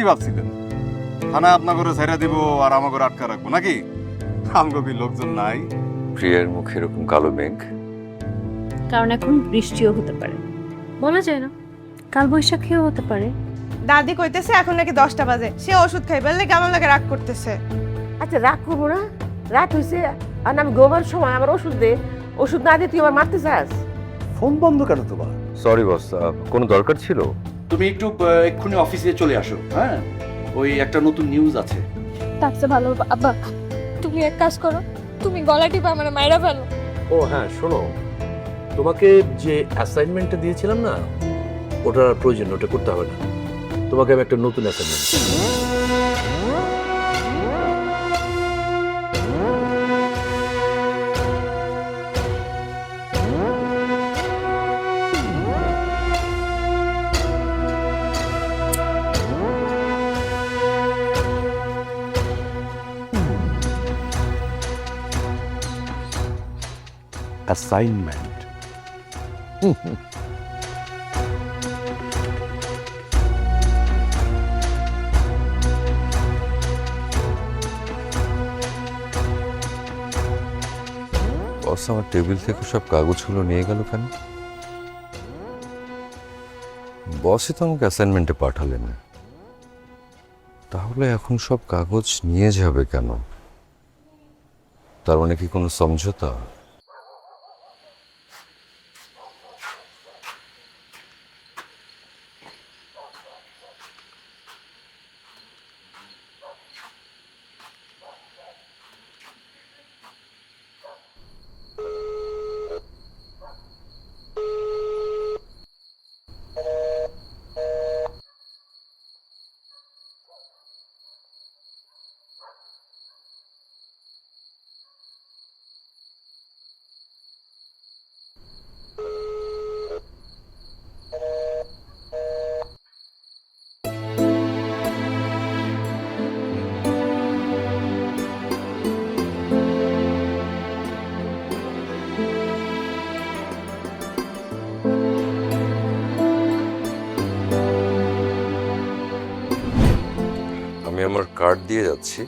ভাবছিলেন থানায় আপনার করে ছেড়ে দিব আর আমার করে আটকা রাখবো নাকি? আমগো কি লোকজন নাই? প্রিয়ার মুখে এরকম কালো মেঘ, কারণ এখন বৃষ্টিও হতে পারে, বলা যায় না, কাল বৈশাখীও হতে পারে। দাদি কইতেছে এখন নাকি 10টা বাজে, সে ওষুধ খাইবে লাগে আমার লাগে রাগ করতেছে। আচ্ছা রাগ করবো না, রাত হয়েছে আর আমি ঘুমার সময় আমার ওষুধ দে, ওষুধ না দিয়ে তুই আমার মারতে চাস? ফোন বন্ধ কেন তোমার? সরি বস, কোনো দরকার ছিল? তুমি একটু এক্ষুনি অফিসে চলে আসো। হ্যাঁ, ওই একটা নতুন নিউজ আছে। তার চেয়ে ভালো আব্বা তুমি এক কাজ করো, তুমি গলা টিপে আমার মাইরা ফেলো। ও হ্যাঁ শোনো, তোমাকে যে অ্যাসাইনমেন্টটা দিয়েছিলাম না, ওটার প্রয়োজন, ওটা করতে হবে না। তোমাকে আমি একটা নতুন অ্যাসাইনমেন্ট। অ্যাসাইনমেন্ট? বস আমার টেবিল থেকে সব কাগজগুলো নিয়ে গেল কেন? বসই তো আমাকে অ্যাসাইনমেন্টে পাঠালেন, তাহলে এখন সব কাগজ নিয়ে যাবে কেন? তার মানে কি কোনো সমঝোতা? আমি আমার কার্ড দিয়ে যাচ্ছি,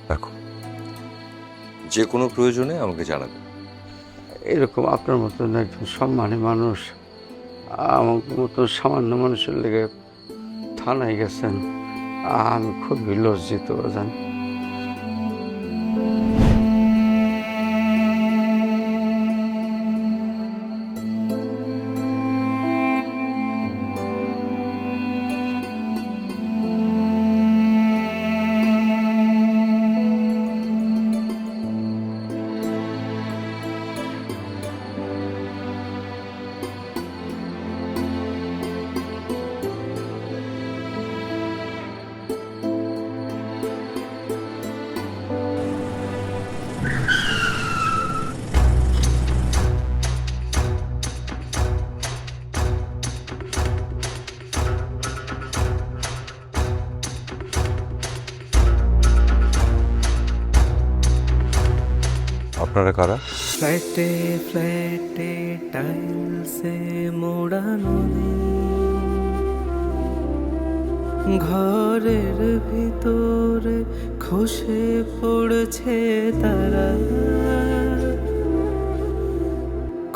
দেখো যে কোনো প্রয়োজনে আমাকে জানাবে। এরকম আপনার মতন একজন সম্মানী মানুষ আমার মতো সামান্য মানুষের লেগে থানায় গেছেন, আমি খুবই লজ্জিত জান। আপনারা কারা? ফ্ল্যাটে ফ্ল্যাটে টাইলসে মোড়ানো ঘরের ভিতরে খসে পড়ছে তারা,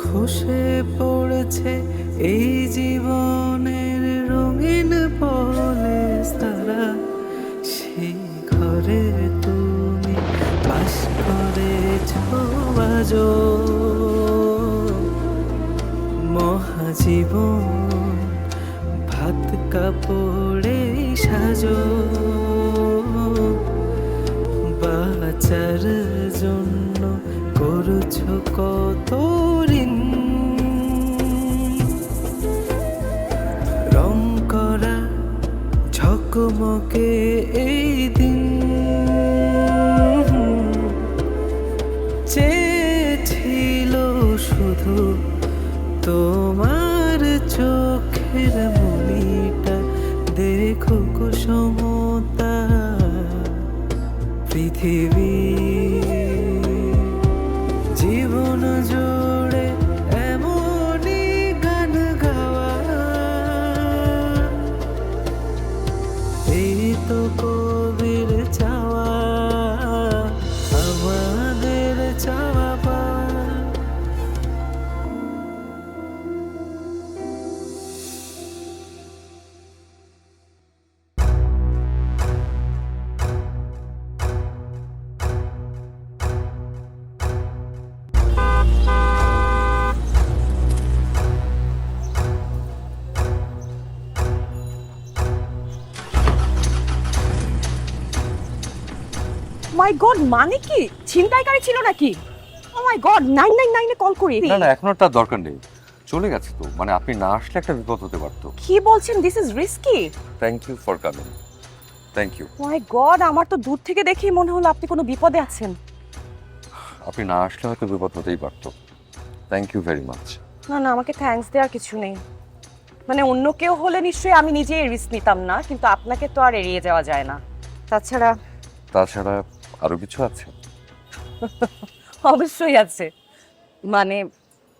খসে পড়ছে এই জীবনের রঙিন পলেস তারা। সেই ঘরে তুমি বাস করেছ আজো, মহাজীবন ভাত কাপড়ে সাজো, বাঁচার জন্য করছো কত ঋণ, রং করা ঝকমকে এই দিন চেয়েছিল শুধু তোমার চোখের মনিটা দেখুক সমতা পৃথিবী জীবন জুড়ে এমনই গান গাওয়া মাই গড, মানে কি ছিনতাইকারী ছিল নাকি? ও মাই গড, 999 এ কল করি। না না, এখন আর তার দরকার নেই, চলে গেছে তো। মানে আপনি না আসলে একটা বিপদ হতে পারতো। কি বলছেন? This is risky. Thank you for coming. Thank you. My God, আমার তো দূর থেকে দেখেই মনে হলো আপনি কোনো বিপদে আছেন। আপনি না আসলে হয়তো বিপদ হতেই পারতো। Thank you very much. না না, আমাকে থ্যাঙ্কস দেওয়ার কিছু নেই। মানে অন্য কেউ হলে নিশ্চয়ই আমি নিজেই রিস্ক নিতাম না, কিন্তু আপনাকে তো আর এড়িয়ে যাওয়া যায় না। তাছাড়া তাছাড়া আরো কিছু আছে? অবশ্যই আছে। মানে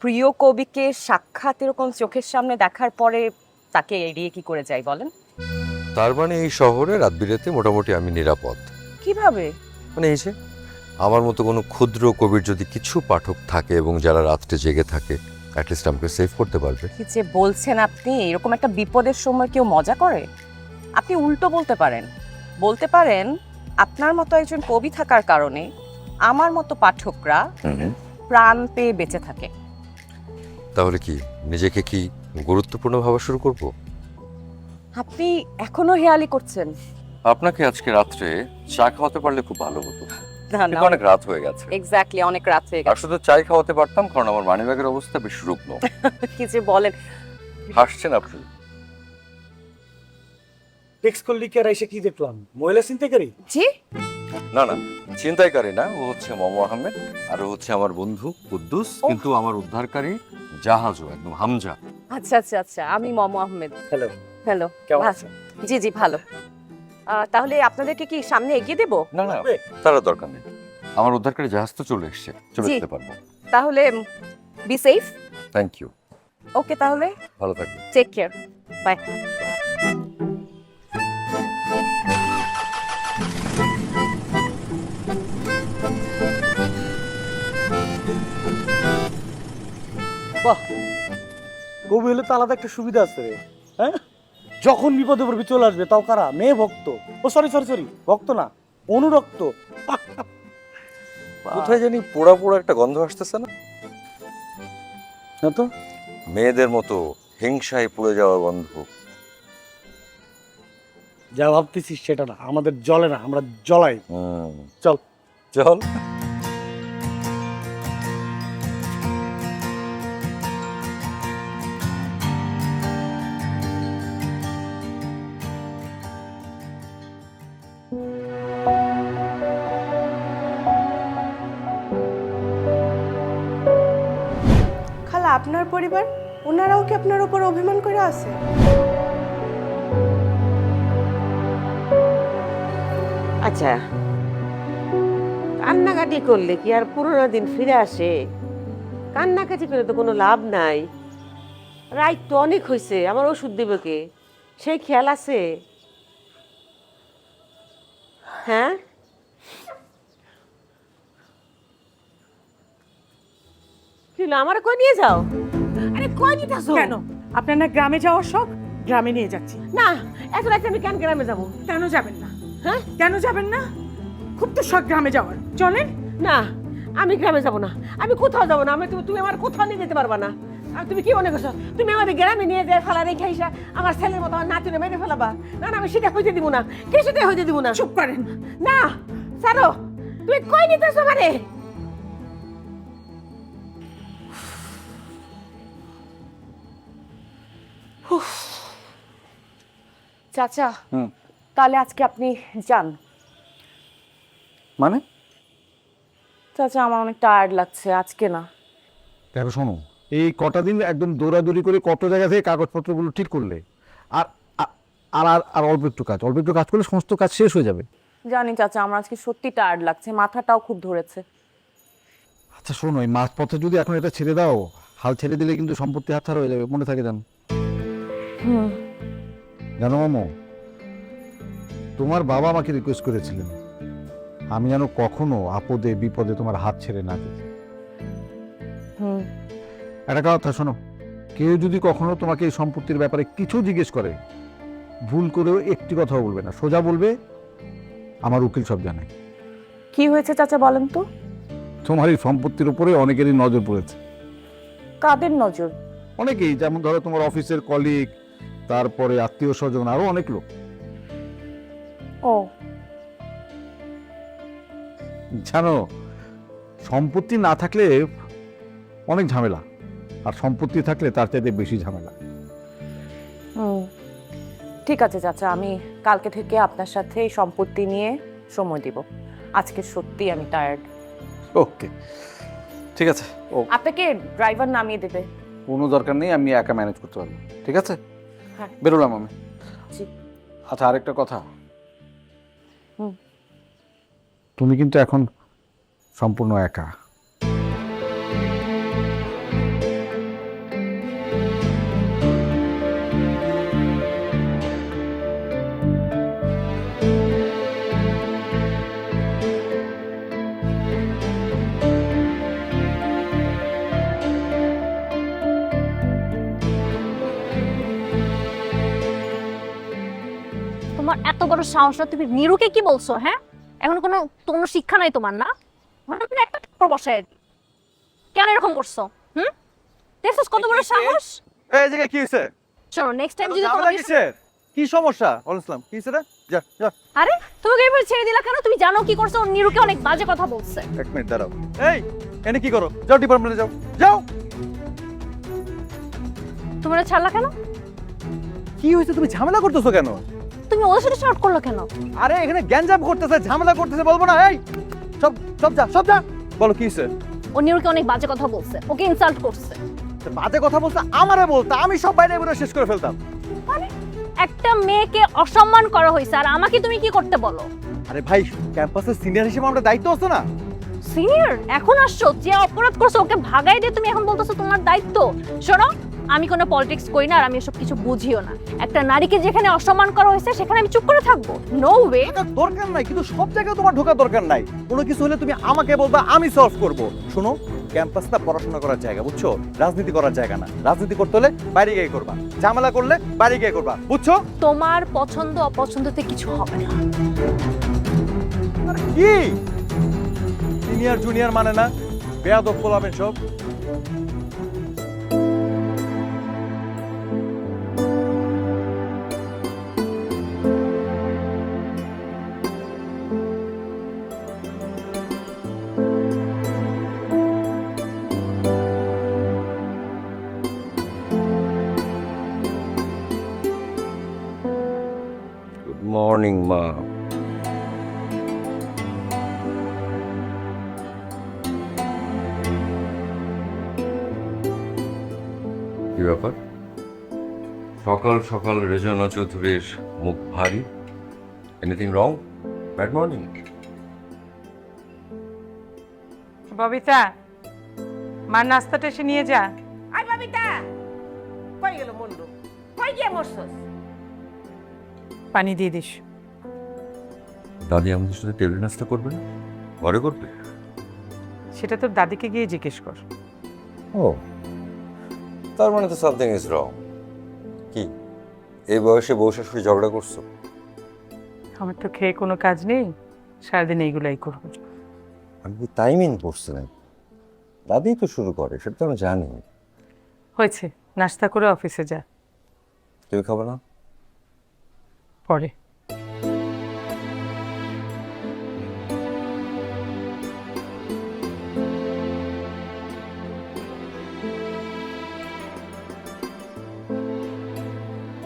প্রিয় কবিকে সাক্ষাৎ এরকম চোখের সামনে দেখার পরে তাকে এড়িয়ে কি করে যাই বলেন? তার মানে এই শহরে রাত বিরেতে মোটামুটি আমি নিরাপদ। কিভাবে? মানে এই যে আমার মতো কোনো ক্ষুদ্র কবির যদি কিছু পাঠক থাকে এবং যারা রাত্রে জেগে থাকে, অ্যাটলিস্ট আমাকে সেভ করতে পারবে। কি যে বলছেন আপনি? এরকম একটা বিপদের সময় কেউ মজা করে? আপনি উল্টো বলতে পারেন। বলতে পারেন আপনার মতো একজন কবি থাকার কারণে আমার মতো পাঠকরা প্রাণ পেয়ে বেঁচে থাকে। তাহলে কি নিজেকে কি গুরুত্বপূর্ণ ভাবা শুরু করব? আপনি এখনো হেয়ালি করছেন? আপনাকে আজকে রাত্রে চা খাওয়াতে পারলে খুব ভালো হতো। না না, কিন্তু অনেক রাত হয়ে গেছে। এক্স্যাক্টলি, অনেক রাত হয়ে আর গেছে। শুধু চাই খাওয়াতে পারতাম, কারণ আমার মানিব্যাগের অবস্থা বেশ রুগ্ন। কি যে বলেন। হাসছেন আপনি। টেক্স করলি কি আর এসে কি দেখলাম? মহিলা ছিনতাইকারী? জি না না, চিন্তাইকারী না, ও হচ্ছে মমো আহমেদ, আর ও হচ্ছে আমার বন্ধু কুদ্দুস, কিন্তু আমার উদ্ধারকারী জাহাজও একদম হামজা। আচ্ছা আচ্ছা আচ্ছা, আমি মমো আহমেদ। হ্যালো, হ্যালো, কেমন আছেন? জি জি ভালো। তাহলে আপনাদেরকে কি সামনে এগিয়ে দেব? না না, তার আর দরকার নেই, আমার উদ্ধারকারী জাহাজ তো চলে এসছে, চলে জি। যেতে পারবো। তাহলে be safe. Thank you. Okay, তাহলে ভালো থাকবেন। Take care, bye. বাহ, কবি হলে তো আলাদা একটা সুবিধা আছে রে। হ্যাঁ, যখন বিপদে পড়বি চলে আসবে। তাও কারা? মেয়ে ভক্ত। ও সরি সরি সরি, ভক্ত না, অনুরক্ত। কোথায় জানি পোড়া পোড়া একটা গন্ধ আসতেছে না? না তো, মেয়েদের মতো হিংসায় পুড়ে যাওয়া গন্ধ। যা ভাবতেছিস সেটা না, আমাদের জ্বলে না, আমরা জ্বলাই। চল চল। খালা, আপনার পরিবার ওনারাও কি আপনার উপর অভিমান করে আছে? আচ্ছা, কান্নাকাটি করলে কি আর পুরোনো দিন ফিরে আসে? কান্নাকাটি করে তো কোনো লাভ নাই। রাত তো অনেক হয়েছে, আমার ওষুধ দেবে কে? সেই খেয়াল আছে? হ্যাঁ, কি হলো? আমার কই নিয়ে যাও? আরে কই নিতেছো? কেন? আপনার না গ্রামে যাওয়ার শখ? গ্রামে নিয়ে যাচ্ছি। না, এত রাতে আমি কেন গ্রামে যাবো? কেন যাবেন না? হ্যাঁ, কেন যাবেন না? খুব তো শখ গ্রামে যাওয়ার, চলেন। না, আমি গ্রামে যাব না, আমি কোথাও যাব না। আমি তুমি আমার কোথাও নিয়ে যেতে পারবা না। আর তুমি কি মনে করছো তুমি আমাদের গ্রামে নিয়ে যায় ফেলা রেখে আইসা আমার ছেলের মতো আমার নাতিনে মেরে ফেলাবা? না না, আমি সেটা হইতে দিব না, কিছুতে হইতে দিব না। চুপ করেন। না ছাড়ো, তুমি কই নিতেছো মানে? চাচা, তাহলে আজকে আপনি যান। মানে? চাচা, আমার অনেক টায়ার্ড লাগছে, আজকে না। দেখো শোনো, এই কটা দিন একদম দৌড়াদৌড়ি করে কত জায়গা থেকে কাগজপত্রগুলো ঠিক করলে, আর আর আর আর অল্প একটু কাজ করলে সমস্ত কাজ শেষ হয়ে যাবে। জানি চাচা, আমার আজকে সত্যি টায়ার্ড লাগছে, মাথাটাও খুব ধরেছে। আচ্ছা শোনো, এই মাঝপথে যদি এখন এটা ছেড়ে দাও, হাল ছেড়ে দিলে কিন্তু সম্পত্তি হাতছাড়া হয়ে যাবে, মনে থাকে জানো? জানো মামো, তোমার বাবা আমাকে রিকোয়েস্ট করেছিলেন আমি যেন কখনো আপদে বিপদে তোমার হাত ছেড়ে না দিই। একটা কথা শোনো, কেউ যদি কখনো তোমাকে এই সম্পত্তির ব্যাপারে কিছু জিজ্ঞেস করে, ভুল করেও একটি কথাও বলবে না, সোজা বলবে আমার উকিল সব জানে। কি হয়েছে চাচা বলেন তো? তোমার এই সম্পত্তির উপরে অনেকেরই নজর পড়েছে। কাদের নজর? অনেকেই, যেমন ধরো তোমার অফিসের কলিগ, তারপরে আত্মীয় স্বজন, আরো অনেক লোক। ও, জানো, সম্পত্তি না থাকলে অনেক ঝামেলা, আর সম্পত্তি থাকলে তার চাইতে বেশি ঝামেলা। ঠিক আছে চাচা, আমি কালকে থেকে আপনার সাথে এই সম্পত্তি নিয়ে সময় দিব। আজকে সত্যি আমি টায়ার্ড। ওকে, ঠিক আছে। ও আপনাকে ড্রাইভার নামিয়ে দেবে। কোনো দরকার নেই, আমি একা ম্যানেজ করতে পারবো। ঠিক আছে, হ্যাঁ। বেরোলাম আমি। জি। আচ্ছা, আরেকটা কথা, তুমি কিন্তু এখন সম্পূর্ণ একা। তোমার এত বড় সাহস না, তুমি নিরুকে কি বলছো? হ্যাঁ, এখন কোনো শিক্ষা নাই তোমার না? মানে তুমি একটা ঠাকুর বসায় কেন এরকম করছো? দেখছিস কত বড় সাহস? এই জায়গায় কি হয়েছে? শোনো, নেক্সট টাইম যদি ঝামেলা কিসের? কি সমস্যা? ইসলাম কি হয়েছে রে? যা যা। আরে তুমি এবার ছেড়ে দিলা কেন? তুমি জানো কি করছো? ও নিরুকে অনেক বাজে কথা বলছে। এক মিনিট দাঁড়াও। এই, এনে কি করো? যাও ডিপার্টমেন্টে যাও, যাও। তোমরা ছাড়লা কেন? কি হয়েছে? তুমি ঝামেলা করতেছো কেন? তুমি ওর সাথে শর্ট করলো কেন? আরে এখানে গ্যাঞ্জাম করতেছে, ঝামেলা করতেছে, বলবো না? এই সব সব যা, সব যা। বলো কি হয়েছে? ও নিরুকে অনেক বাজে কথা বলছে, ওকে ইনসাল্ট করছে। বাজে কথা বলছে আমারে বলতে, আমি সব বাইরে বেরো শেষ করে ফেলতাম। মানে একটা মেয়েকে অসম্মান করা হয়েছে, আর আমাকে তুমি কি করতে বলো? আরে ভাই, ক্যাম্পাসের সিনিয়র হিসেবে আমরা দায়িত্ব আছে না? সিনিয়র এখন আসছো, যে অপরাধ করছো ওকে ভাগাই দিয়ে তুমি এখন বলতেছো তোমার দায়িত্ব। শোনো, আমি কোনো পলিটিক্স করি না, আর আমি এসব কিছু বুঝিও না। একটা নারীকে যেখানে অসম্মান করা হয়েছে সেখানে আমি চুপ করে থাকবো? No way. দরকার নাই, কিন্তু সব জায়গায় তোমার ঢোকার দরকার নাই। কোনো কিছু হলে তুমি আমাকে বলবা, আমি সলভ করব। শোনো, ক্যাম্পাসটা পড়াশোনা করার জায়গা, বুঝছো? রাজনীতি করার জায়গা না। রাজনীতি করতে হলে বাইরে গিয়ে করবা, ঝামেলা করলে বাইরে গিয়ে করবা, বুঝছো? তোমার পছন্দ অপছন্দতে কিছু হবে না। কি সিনিয়র জুনিয়র মানে না? বেয়াদব বলাবেন সব। গুড মর্নিং মা। কি ব্যাপার? সকাল সকাল রেজনা চৌধুরীর মুখ ভারী। Anything wrong? Bad morning. Babita, মার নাস্তাটা এসে নিয়ে যা। আই ববিতা, কই গেল মন্ডু? কই গিয়ে মরছস? পানি দিয়ে দিস। দাদি আমাদের সাথে টেবিল নাস্তা করবে না, ঘরে করবে? সেটা তোর দাদিকে গিয়ে জিজ্ঞেস কর। ও, তার মানে তো সামথিং ইজ রং। কি এই বয়সে বউ শাশুড়ি ঝগড়া করছো? আমার তো খেয়ে কোনো কাজ নেই, সারাদিন এইগুলাই করবো। আমি কি তাই মিন করছি না? দাদি তো শুরু করে, সেটা তো আমি জানি। হয়েছে, নাস্তা করে অফিসে যা। তুমি খাবে না? পরে।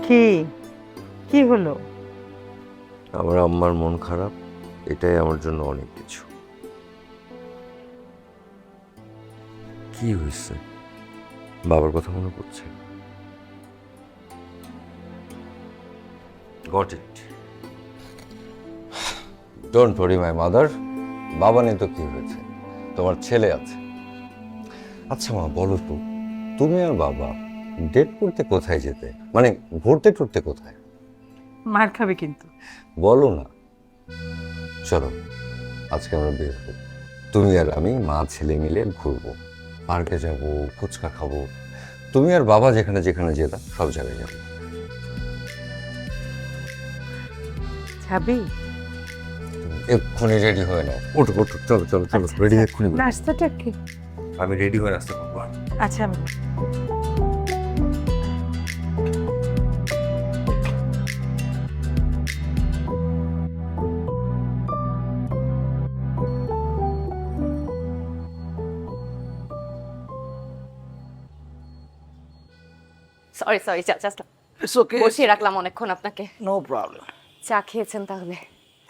কি কি হলো? আমার আম্মার মন খারাপ, এটাই আমার জন্য অনেক কিছু। কি হয়েছে? বাবার কথা মনে পড়ছে? Got it. Don't worry my mother. বাবা নেই তো কি হয়েছে, তোমার ছেলে আছে। আচ্ছা মা, বলো তো, তুমি আর বাবা ডেট করতে কোথায় যেতে? মানে ঘুরতে টুরতে কোথায়? মার খাবে কিন্তু। বলো না। চলো আজকে আমরা বের হব, তুমি আর আমি, মা ছেলে মিলে ঘুরবো, পার্কে যাব, ফুচকা খাবো। তুমি আর বাবা যেখানে যেখানে যেতাম সব জায়গায় যাবো। যাবি? এক্ষুনি রেডি হয়ে নাও। ওঠো ওঠো, চলো চলো চলো, রেডি এক্ষুনি। নাস্তাটা কি? আমি রেডি হয়ে নাস্তা করবো। আচ্ছা, আমি সরি সরি চাচা, ইটস ওকে, বসিয়ে রাখলাম অনেকক্ষণ আপনাকে। No problem. চা খেয়েছেন তাহলে?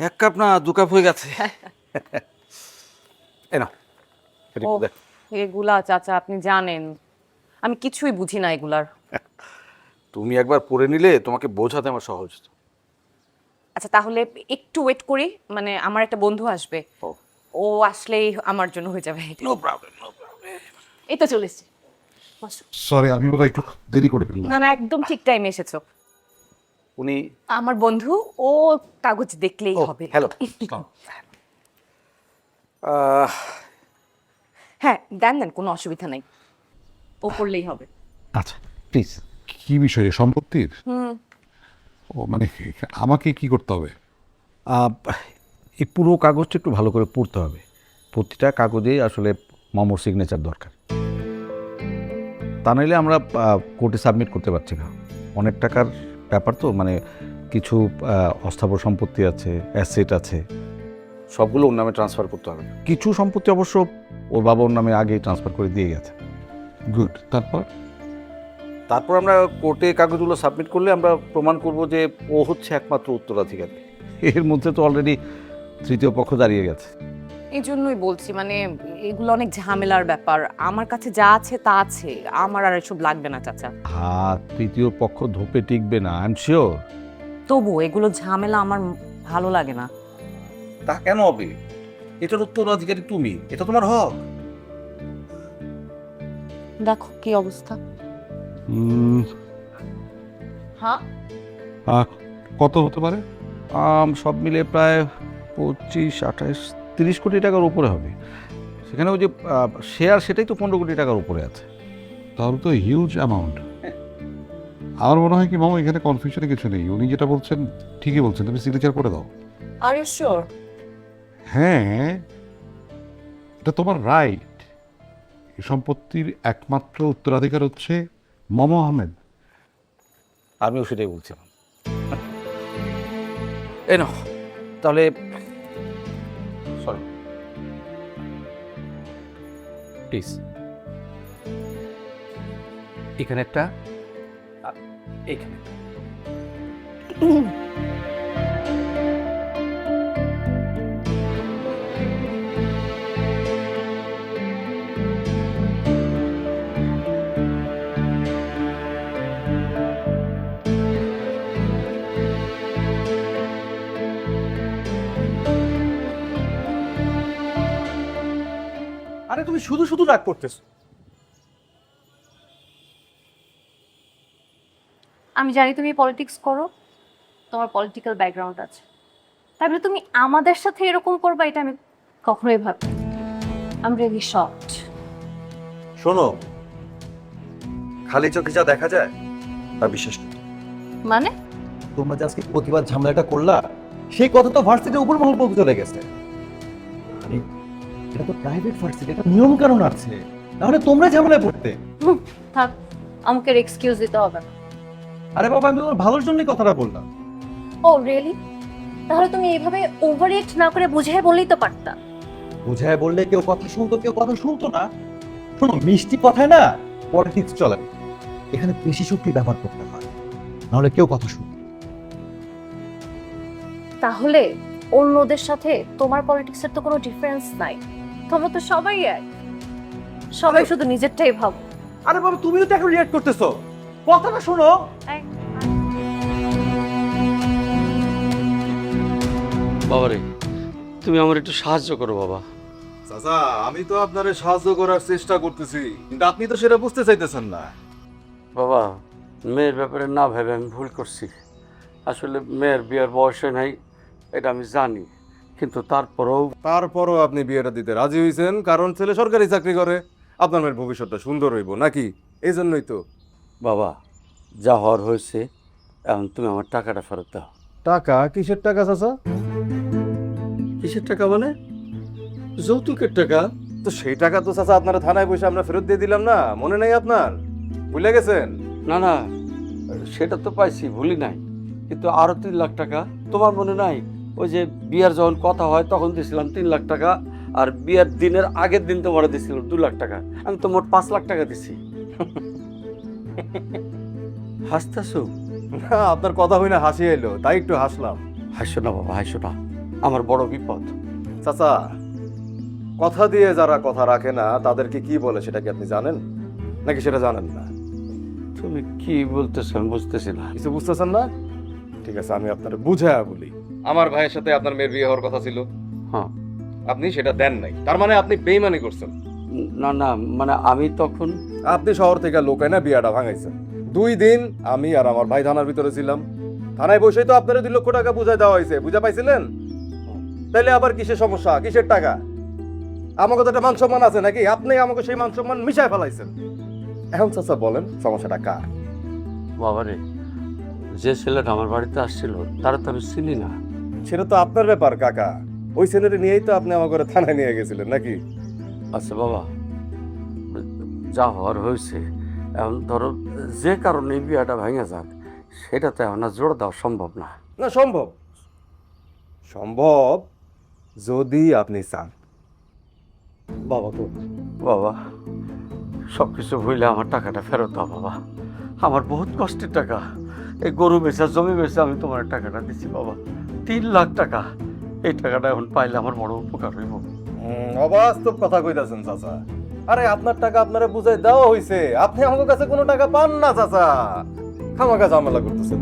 এক কাপ না 2 কাপ হয়ে গেছে। এই নাও, ও, এগুলা চাচা আপনি জানেন আমি কিছুই বুঝি না এগুলার। তুমি একবার পড়ে নিলে তোমাকে বোঝাতে আমার সহজ হতো। আচ্ছা তাহলে একটু ওয়েট করি, মানে আমার একটা বন্ধু আসবে, ও। ও আসলেই আমার জন্য হয়ে যাবে। No problem, no problem. এই তো চলে এসছি। সরি, আমি বোধহয় একটু দেরি করে ফেললাম। না না, একদম ঠিক টাইমে এসেছো। উনি আমার বন্ধু, ও কাগজ দেখলেই হবে। হ্যালো। হ্যাঁ দেন দেন, কোনো অসুবিধা নাই, ও পড়লেই হবে। আচ্ছা প্লিজ। কি বিষয়ে? সম্পত্তির? ও মানে আমাকে কি করতে হবে? এই পুরো কাগজটা একটু ভালো করে পড়তে হবে। প্রতিটা কাগজেই আসলে মামুর সিগনেচার দরকার, তা নাহলে আমরা কোর্টে সাবমিট করতে পারছি না। অনেক টাকার ব্যাপার তো, মানে কিছু অস্থাবর সম্পত্তি আছে, অ্যাসেট আছে, সবগুলো ওর নামে ট্রান্সফার করতে হবে। কিছু সম্পত্তি অবশ্য ওর বাবার নামে আগেই ট্রান্সফার করে দিয়ে গেছে। গুড। তারপর? তারপর আমরা কোর্টে কাগজগুলো সাবমিট করলে আমরা প্রমাণ করব যে ও হচ্ছে একমাত্র উত্তরাধিকারী। এর মধ্যে তো অলরেডি তৃতীয় পক্ষ দাঁড়িয়ে গেছে। এই জন্যই বলছি, মানে এগুলো অনেক ঝামেলার ব্যাপার। আমার কাছে যা আছে তা আছে, আমার আর এসব লাগবে না চাচা। তৃতীয় পক্ষ ধোপে টিকবে না, আই এম শিওর। তবু এগুলো ঝামেলা আমার ভালো লাগে না। তা কেন হবে? এটার উত্তরাধিকারী তুমি, এটা তোমার হক। দেখো কি অবস্থা। হ্যাঁ কত হতে পারে? সব মিলে প্রায় 25, 28, 30 কোটি টাকার উপরে হবে। সেখানে ওই যে শেয়ার, সেটাই তো 15 কোটি টাকার উপরে আছে। তাহলে তো হিউজ অ্যামাউন্ট। আমার মনে হয় কি মামা, এখানে কনফিউশনে কিছু নেই। উনি যেটা বলছেন ঠিকই বলছেন, তুমি সিগনেচার করে দাও। Are you sure? হ্যাঁ, এটা তোমার রাইট। এই সম্পত্তির একমাত্র উত্তরাধিকার হচ্ছে মামা আহমেদ। আমিও সেটাই বলছিলাম। এই নাও তাহলে, সরি প্লিজ, এখানে একটা, এখানে। আরে তুমি শুধু শুধু রাগ করতেছো। আমি জানি তুমি পলিটিক্স করো, তোমার পলিটিক্যাল ব্যাকগ্রাউন্ড আছে, তারপরে তুমি আমাদের সাথে এরকম করবা এটা আমি কখনোই ভাবি। I am really shocked. শোনো, খালি চোখে যা দেখা যায় তা বিশ্বাস করো। মানে তোমরা যে আজকে প্রতিবাদ ঝামেলাটা করলা, সেই কথা তো ভার্সিটির উপর মহল পর্যন্ত চলে গেছে। আরে, এটা তো প্রাইভেট ভার্সিটি, এটা নিয়ম কানুন আছে, তাহলে তোমরা ঝামেলায় পড়তে। থাক, আমাকে এক্সকিউজ দিতে হবে না। আরে বাবা, আমি তোমার ভালোর জন্যই কথাটা বললাম। ও রিয়েলি? তাহলে তুমি এইভাবে ওভার রিঅ্যাক্ট না করে বুঝিয়ে বললেই তো পারতা। বুঝায় বললে কেউ কথা শুনতো, কেউ কথা শুনতো না। শোনো, মিষ্টি কথায় না পলিটিক্স চলে না। এখানে বেশি শক্তি ব্যবহার করতে হয়, নাহলে কেউ কথা শুনবে। তাহলে অন্যদের সাথে তোমার পলিটিক্সের তো কোনো ডিফারেন্স নাই। তোমরা তো সবাই এক, সবাই শুধু নিজেরটাই ভাবো। আরে বাবা, তুমিও তো এখন রিঅ্যাক্ট করতেছো, কথাটা শোনো। বাবারে, তুমি আমার একটু সাহায্য করো বাবা। চাচা, আমি তো আপনারে সাহায্য করার চেষ্টা করতেছি, কিন্তু আপনি তো সেটা বুঝতে চাইতেছেন না। বাবা, মেয়ের ব্যাপারে না ভেবে আমি ভুল করছি। আসলে মেয়ের বিয়ের বয়স নাই, এটা আমি জানি, কিন্তু তারপরও আপনি বিয়েটা দিতে রাজি হয়েছেন, কারণ ছেলে সরকারি চাকরি করে, আপনার মেয়ের ভবিষ্যৎটা সুন্দর হইব নাকি? এই জন্যই তো। বাবা, যা হওয়ার হয়েছে, এখন তুমি আমার টাকাটা ফেরত দাও। টাকা? কিসের টাকা চাচা? কিসের টাকা মানে? যৌতুকের টাকা। তো সেই টাকা তো চাচা আপনারা থানায় বসে আমরা ফেরত দিয়ে দিলাম না, মনে নেই আপনার? ভুলে গেছেন? না না, সেটা তো পাইছি, ভুলি নাই, কিন্তু আরো 3 লাখ টাকা তোমার মনে নাই? ওই যে বিয়ার যখন কথা হয় তখন দিয়েছিলাম 3 লাখ টাকা, আর বিয়ার দিনের আগের দিন তোমার দিয়েছিলাম 2 লাখ টাকা। আমি তো মোট 5 লাখ টাকা দিছি। হাসতেছো? না, আপনার কথা হই না হাসি এলো, তাই একটু হাসলাম। হাসো না বাবা, হাসো না, আমার বড় বিপদ। চাচা, কথা দিয়ে যারা কথা রাখে না তাদেরকে কি বলে সেটা কি আপনি জানেন, নাকি সেটা জানেন না? তুমি কি বলতেছো আমি বুঝতেছি না। কিছু বুঝতেছেন না? ঠিক আছে, আমি আপনার বুঝায়া বলি। আমার ভাইয়ের সাথে আপনার মেয়ের বিয়ে হওয়ার কথা ছিল, হ্যাঁ। আপনি সেটা দেন নাই, তার মানে আপনি বেইমানি করছেন। না না, মানে আমি তখন আপনি শহর থেকে লোক এনে বিয়াটা ভাঙাইছেন। 2 দিন আমি আর আমার ভাই থানার ভিতরে ছিলাম। থানায় বসেই তো আপনার 2 লক্ষ টাকা বুঝাই দেওয়া হয়েছে, বুঝা পাইছিলেন? তাইলে আবার কিসের সমস্যা, কিসের টাকা? আমাকে তো একটা মান সম্মান আছে নাকি? আপনি আমাকে সেই মান সম্মান মিশায় ফেলাইছেন। এখন চাচা বলেন সমস্যাটা কার? বাবারে, যে ছেলেটা আমার বাড়িতে আসছিল তারা তো আমি চিনি না। সেটা তো আপনার ব্যাপার কাকা, ওই ছেলেটা নিয়েই তো আপনি আমার ঘরে থানায় নিয়ে গেছিলেন নাকি? আচ্ছা বাবা, যা হওয়ার হয়েছে, এখন ধরো যে কারণে এই বিয়াটা ভেঙে যাক, সেটা তো এখন আর জোর দেওয়া সম্ভব না। না, সম্ভব, সম্ভব যদি আপনি চান। বাবা গো, বাবা সব কিছু হইলে আমার টাকাটা ফেরত দাও বাবা। আমার বহুত কষ্টের টাকা, এই গরু বেচা জমি বেচা আমি তোমার টাকাটা দিচ্ছি বাবা, 3 লাখ টাকা। এই টাকাটা এখন পাইলে আমার বড় উপকার হইব। অবাস্তব কথা কইতাছেন চাচা। আরে আপনার টাকা আপনারা বুঝাই দেওয়া হইছে, আপনি আমার কাছে কোনো টাকা পান না চাচা, খামাখা ঝামেলা করতেছেন।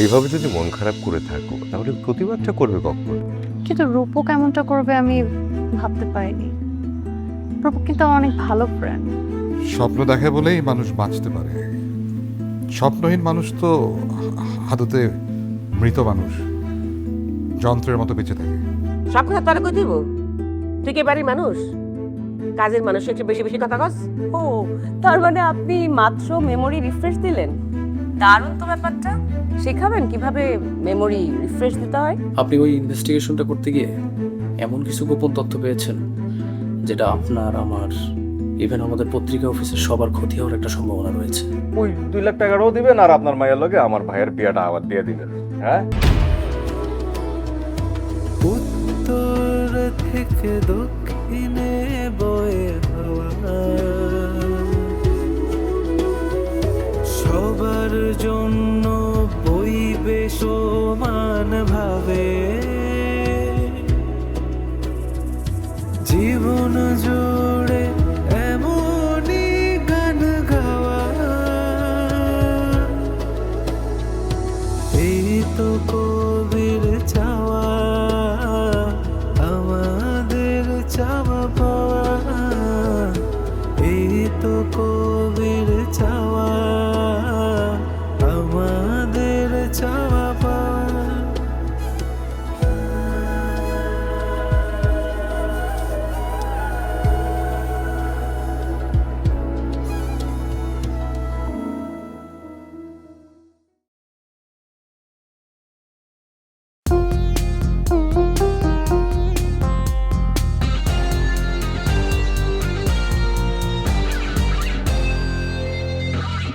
এইভাবে যদি মন খারাপ করে থাকো তাহলে প্রতিবাদটা করবে কখন? কিন্তু রূপও কেমনটা করবে আমি ভাবতে পারিনি। রূপক কিন্তু আমার অনেক ভালো ফ্রেন্ড। স্বপ্ন দেখে বলেই মানুষ বাঁচতে পারে, স্বপ্নহীন মানুষ তো আদতে মৃত মানুষ, যন্ত্রের মতো বেঁচে থাকে। সব কথা তোরা কই দিব? তুই কি বাড়ির মানুষ? কাজের মানুষ একটু বেশি বেশি কথা কস। ও, তার মানে আপনি মাত্র মেমোরি রিফ্রেশ দিলেন? দারুণ তো ব্যাপারটা। শেখাবেন কিভাবে মেমোরি রিফ্রেশ দিতে হয়? আপনি ওই ইনভেস্টিগেশনটা করতে গিয়ে এমন কিছু গোপন তথ্য পেয়েছেন যেটা আপনার, আমার, ইভেন আমাদের পত্রিকা অফিসের সবার ক্ষতি হওয়ার একটা সম্ভাবনা রয়েছে। ওই 2 লাখ টাকাটাও দিবেন আর আপনার মায়ের লগে আমার ভাইয়ের বিয়াটা আবার দিয়ে দিবেন। হ্যাঁ, উত্তর থেকে দক্ষিণে বয়ে হাওয়া সবার জন্য বইবে সমান ভাবে, জীবন জুড়ে এমনই গান গাওয়া, এই তো কবির চাওয়া, আমাদের চাওয়া পাওয়া, এই তো কবির চাওয়া।